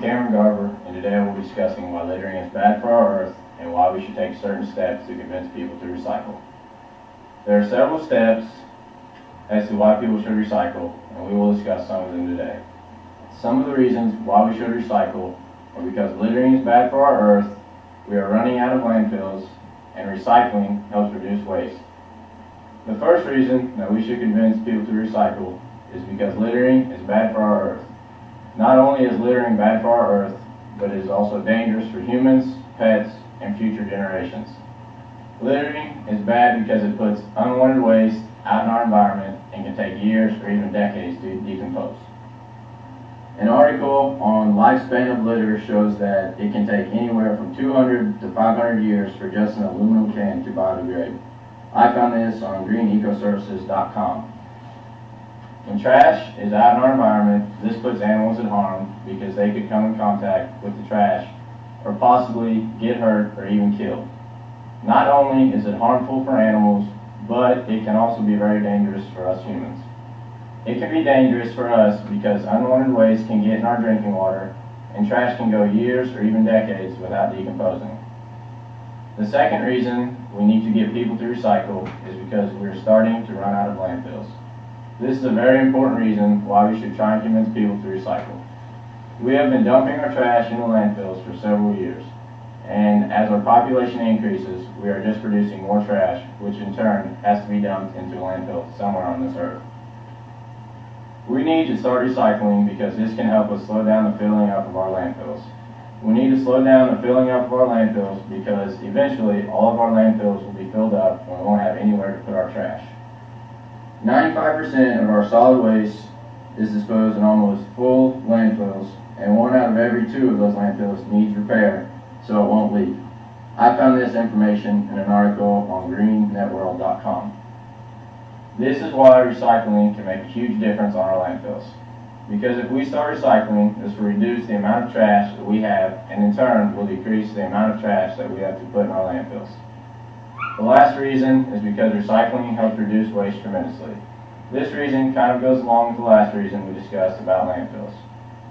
Cameron Garber, and today we'll be discussing why littering is bad for our earth and why we should take certain steps to convince people to recycle. There are several steps as to why people should recycle, and we will discuss some of them today. Some of the reasons why we should recycle are because littering is bad for our earth, we are running out of landfills, and recycling helps reduce waste. The first reason that we should convince people to recycle is because littering is bad for our earth. Not only is littering bad for our earth, but it is also dangerous for humans, pets, and future generations. Littering is bad because it puts unwanted waste out in our environment and can take years or even decades to decompose. An article on lifespan of litter shows that it can take anywhere from 200 to 500 years for just an aluminum can to biodegrade. I found this on greenecoservices.com. When trash is out in our environment, this puts animals at harm because they could come in contact with the trash or possibly get hurt or even killed. Not only is it harmful for animals, but it can also be very dangerous for us humans. It can be dangerous for us because unwanted waste can get in our drinking water, and trash can go years or even decades without decomposing. The second reason we need to get people to recycle is because we're starting to run out of landfills. This is a very important reason why we should try and convince people to recycle. We have been dumping our trash into landfills for several years, and as our population increases, we are just producing more trash, which in turn has to be dumped into a landfill somewhere on this earth. We need to start recycling because this can help us slow down the filling up of our landfills. We need to slow down the filling up of our landfills because eventually all of our landfills will be filled up and we won't have anywhere to put our trash. 95% of our solid waste is disposed in almost full landfills, and 1 out of every 2 of those landfills needs repair so it won't leak. I found this information in an article on greenetworld.com. This is why recycling can make a huge difference on our landfills. Because if we start recycling, this will reduce the amount of trash that we have, and in turn will decrease the amount of trash that we have to put in our landfills. The last reason is because recycling helps reduce waste tremendously. This reason kind of goes along with the last reason we discussed about landfills.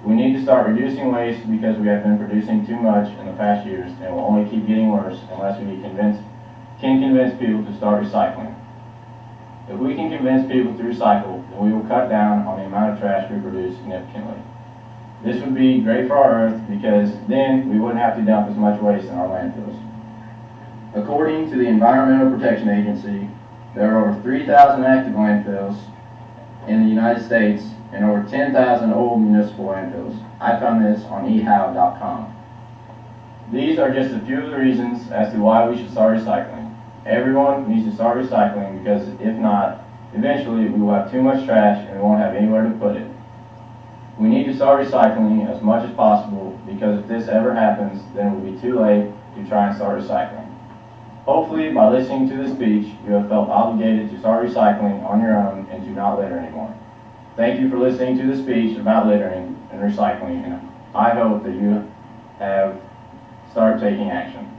We need to start reducing waste because we have been producing too much in the past years and will only keep getting worse unless we can convince people to start recycling. If we can convince people to recycle, then we will cut down on the amount of trash we produce significantly. This would be great for our earth because then we wouldn't have to dump as much waste in our landfills. According to the Environmental Protection Agency, there are over 3,000 active landfills in the United States and over 10,000 old municipal landfills. I found this on ehow.com. These are just a few of the reasons as to why we should start recycling. Everyone needs to start recycling because if not, eventually we will have too much trash and we won't have anywhere to put it. We need to start recycling as much as possible because if this ever happens, then it will be too late to try and start recycling. Hopefully, by listening to this speech, you have felt obligated to start recycling on your own and to not litter anymore. Thank you for listening to the speech about littering and recycling, and I hope that you have started taking action.